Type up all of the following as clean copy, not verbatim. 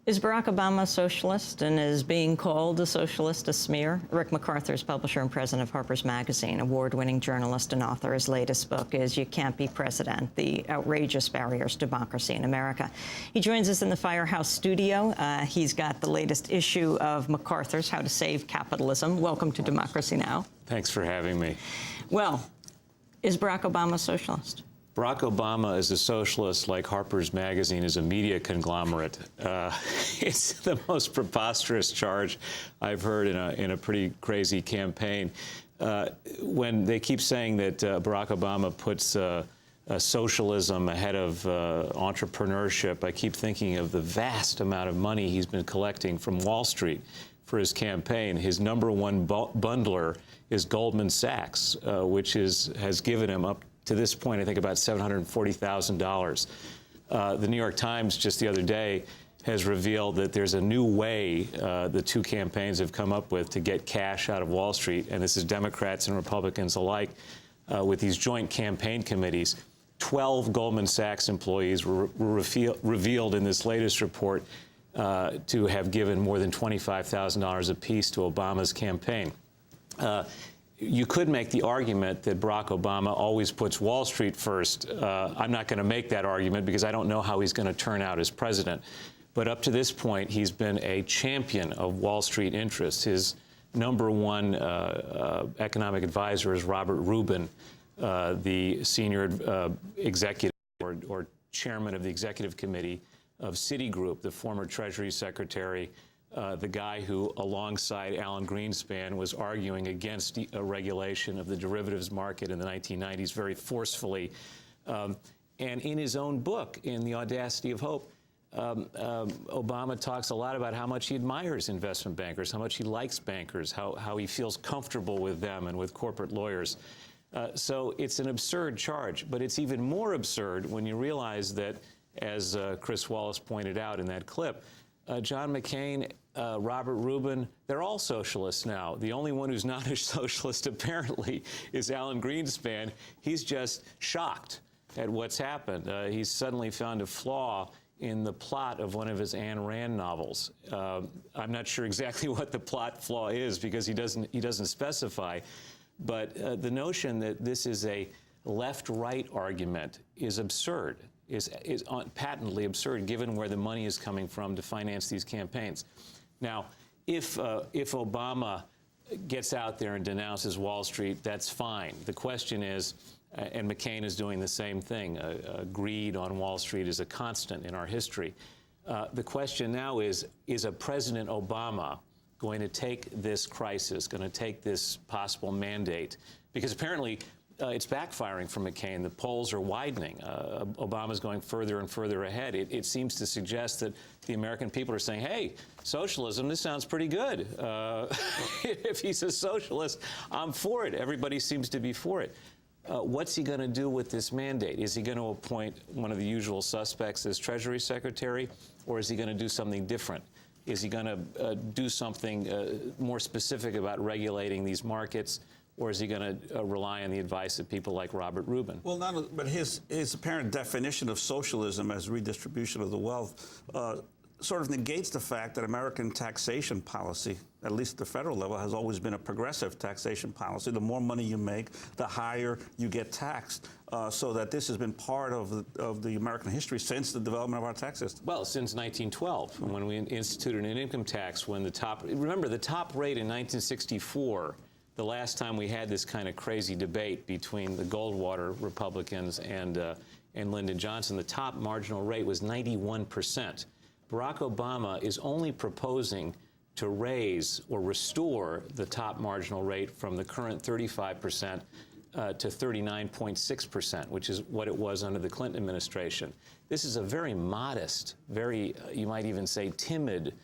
Is Barack Obama a socialist, and is being called a socialist a smear? Rick MacArthur is publisher and president of Harpers magazine, award-winning journalist and author. His latest book is You Can't Be President: The Outrageous Barriers to Democracy in America. He joins us in the Firehouse studio. He's got the latest issue of MacArthur's How to Save Capitalism. Welcome to Democracy Now! Thanks for having me. Well, is Barack Obama a socialist? Barack Obama is a socialist like Harpers magazine is a media conglomerate. It's the most preposterous charge I've heard in a pretty crazy campaign. When they keep saying that Barack Obama puts socialism ahead of entrepreneurship, I keep thinking of the vast amount of money he's been collecting from Wall Street for his campaign. His number one bundler is Goldman Sachs, which has given him up to this point, I think, about $740,000. The New York Times just the other day has revealed that there's a new way the two campaigns have come up with to get cash out of Wall Street, and this is Democrats and Republicans alike, with these joint campaign committees. 12 Goldman Sachs employees were revealed in this latest report to have given more than $25,000 apiece to Obama's campaign. You could make the argument that Barack Obama always puts Wall Street first. I'm not going to make that argument because I don't know how he's going to turn out as president. But up to this point, he's been a champion of Wall Street interests. His number one economic advisor is Robert Rubin, the senior executive or chairman of the executive committee of Citigroup, the former Treasury Secretary, the guy who, alongside Alan Greenspan, was arguing against a regulation of the derivatives market in the 1990s very forcefully. And in his own book, in The Audacity of Hope, Obama talks a lot about how much he admires investment bankers, how much he likes bankers, how he feels comfortable with them and with corporate lawyers. So it's an absurd charge, but it's even more absurd when you realize that, as Chris Wallace pointed out in that clip, John McCain, Robert Rubin, they're all socialists now. The only one who's not a socialist, apparently, is Alan Greenspan. He's just shocked at what's happened. He's suddenly found a flaw in the plot of one of his Ayn Rand novels. I'm not sure exactly what the plot flaw is because he doesn't specify. But the notion that this is a left-right argument is absurd. Is patently absurd, given where the money is coming from to finance these campaigns. Now, if Obama gets out there and denounces Wall Street, that's fine. The question is, and McCain is doing the same thing, greed on Wall Street is a constant in our history. The question now is a President Obama going to take this crisis, going to take this possible mandate? Because apparently, it's backfiring for McCain. The polls are widening. Obama's going further and further ahead. It seems to suggest that the American people are saying, hey, socialism, this sounds pretty good. If he's a socialist, I'm for it. Everybody seems to be for it. What's he going to do with this mandate? Is he going to appoint one of the usual suspects as Treasury Secretary, or is he going to do something different? Is he going to do something more specific about regulating these markets? Or is he going to rely on the advice of people like Robert Rubin? Well, but his apparent definition of socialism as redistribution of the wealth sort of negates the fact that American taxation policy, at least at the federal level, has always been a progressive taxation policy. The more money you make, the higher you get taxed. So that this has been part of the American history since the development of our tax system. Well, since 1912, when we instituted an income tax, when remember, the top rate in 1964, the last time we had this kind of crazy debate between the Goldwater Republicans and Lyndon Johnson, the top marginal rate was 91%. Barack Obama is only proposing to raise or restore the top marginal rate from the current 35% to 39.6%, which is what it was under the Clinton administration. This is a very modest, very, you might even say, timid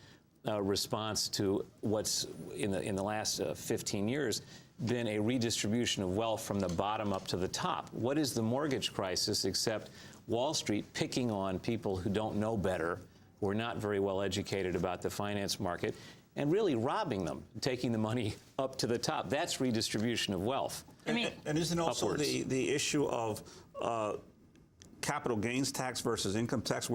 response to what's in the last 15 years been a redistribution of wealth from the bottom up to the top. What is the mortgage crisis except Wall Street picking on people who don't know better, who are not very well educated about the finance market, and really robbing them, taking the money up to the top? That's redistribution of wealth. And isn't also the issue of capital gains tax versus income tax,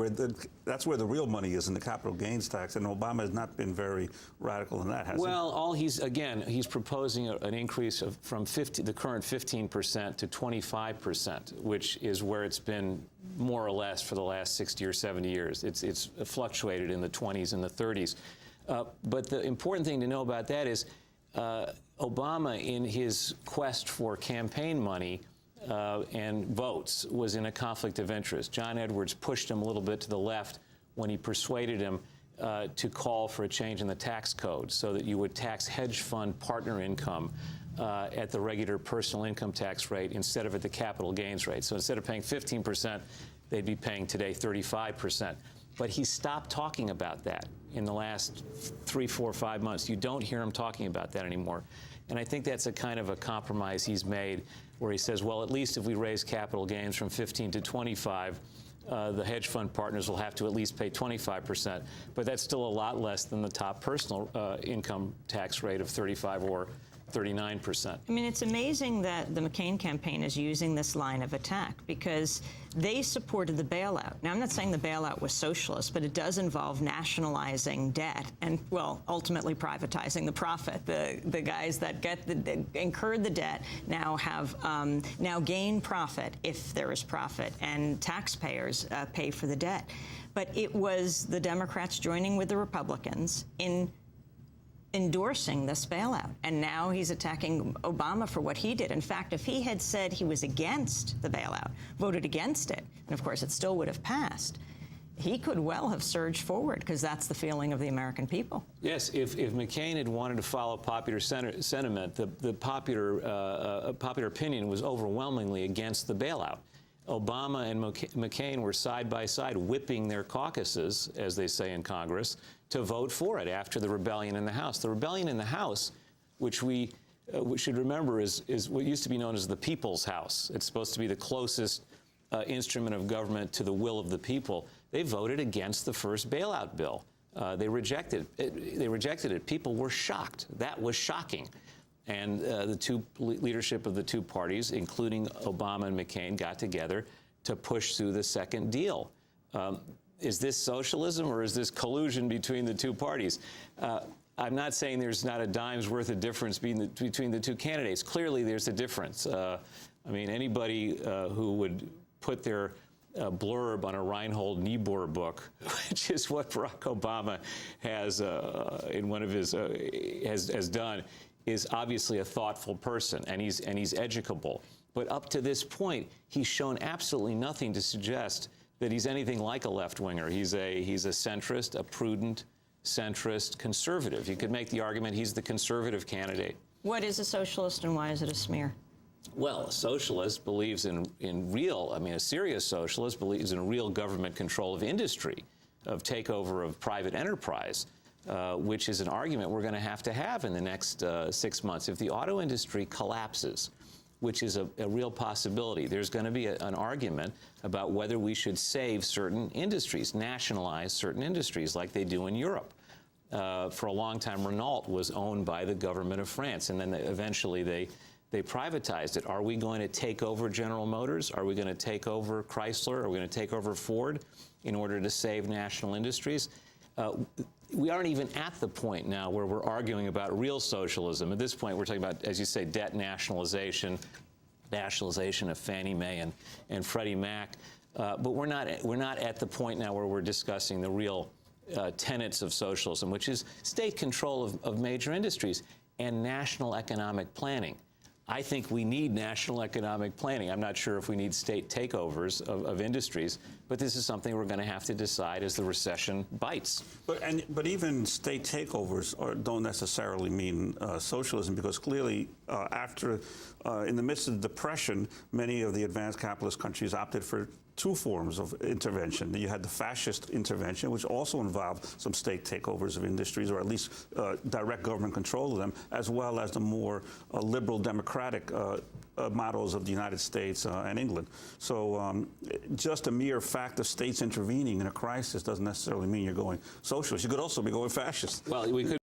that's where the real money is in the capital gains tax, and Obama has not been very radical in that, has he? Well, he's proposing an increase from the current 15% to 25%, which is where it's been more or less for the last 60 or 70 years. It's fluctuated in the 20s and the 30s. But the important thing to know about that is Obama, in his quest for campaign money and votes, was in a conflict of interest. John Edwards pushed him a little bit to the left when he persuaded him to call for a change in the tax code so that you would tax hedge fund partner income at the regular personal income tax rate instead of at the capital gains rate. So instead of paying 15%, they'd be paying today 35%. But he stopped talking about that in the last 3, 4, 5 months. You don't hear him talking about that anymore. And I think that's a kind of a compromise he's made, where he says, well, at least if we raise capital gains from 15 to 25, the hedge fund partners will have to at least pay 25%. But that's still a lot less than the top personal income tax rate of 35 or 39%. I mean, it's amazing that the McCain campaign is using this line of attack because they supported the bailout. Now, I'm not saying the bailout was socialist, but it does involve nationalizing debt and, well, ultimately privatizing the profit. The guys that incurred the debt now have now gain profit if there is profit, and taxpayers pay for the debt. But it was the Democrats joining with the Republicans in endorsing this bailout. And now he's attacking Obama for what he did. In fact, if he had said he was against the bailout, voted against it, and of course it still would have passed, he could well have surged forward, because that's the feeling of the American people. Yes, if McCain had wanted to follow popular sentiment, the popular opinion was overwhelmingly against the bailout. Obama and McCain were side by side whipping their caucuses, as they say in Congress, to vote for it after the rebellion in the House. The rebellion in the House, which we should remember is what used to be known as the People's House. It's supposed to be the closest instrument of government to the will of the people. They voted against the first bailout bill. They rejected it. People were shocked. That was shocking. And the leadership of the two parties, including Obama and McCain, got together to push through the second deal. Is this socialism, or is this collusion between the two parties? I'm not saying there's not a dime's worth of difference between the two candidates. Clearly, there's a difference. I mean, anybody who would put their blurb on a Reinhold Niebuhr book, which is what Barack Obama has in one of his has done, is obviously a thoughtful person, and he's educable. But up to this point, he's shown absolutely nothing to suggest that he's anything like a left-winger. He's a centrist, a prudent centrist conservative. You could make the argument he's the conservative candidate. What is a socialist, and why is it a smear? Well, a socialist believes in real, I mean, a serious socialist believes in real government control of industry, of takeover of private enterprise, which is an argument we're going to have in the next 6 months. If the auto industry collapses, which is a real possibility, there's going to be an argument about whether we should save certain industries, nationalize certain industries like they do in Europe. For a long time, Renault was owned by the government of France, and then eventually they privatized it. Are we going to take over General Motors? Are we going to take over Chrysler? Are we going to take over Ford in order to save national industries? We aren't even at the point now where we're arguing about real socialism. At this point, we're talking about, as you say, debt nationalization of Fannie Mae and Freddie Mac. But we're not at the point now where we're discussing the real tenets of socialism, which is state control of major industries and national economic planning. I think we need national economic planning. I'm not sure if we need state takeovers of industries, but this is something we're going to have to decide as the recession bites. But even state takeovers don't necessarily mean socialism, because clearly in the midst of the Depression, many of the advanced capitalist countries opted for two forms of intervention. You had the fascist intervention, which also involved some state takeovers of industries, or at least direct government control of them, as well as the more liberal democratic models of the United States and England. So just a mere fact of states intervening in a crisis doesn't necessarily mean you're going socialist. You could also be going fascist. Well, we could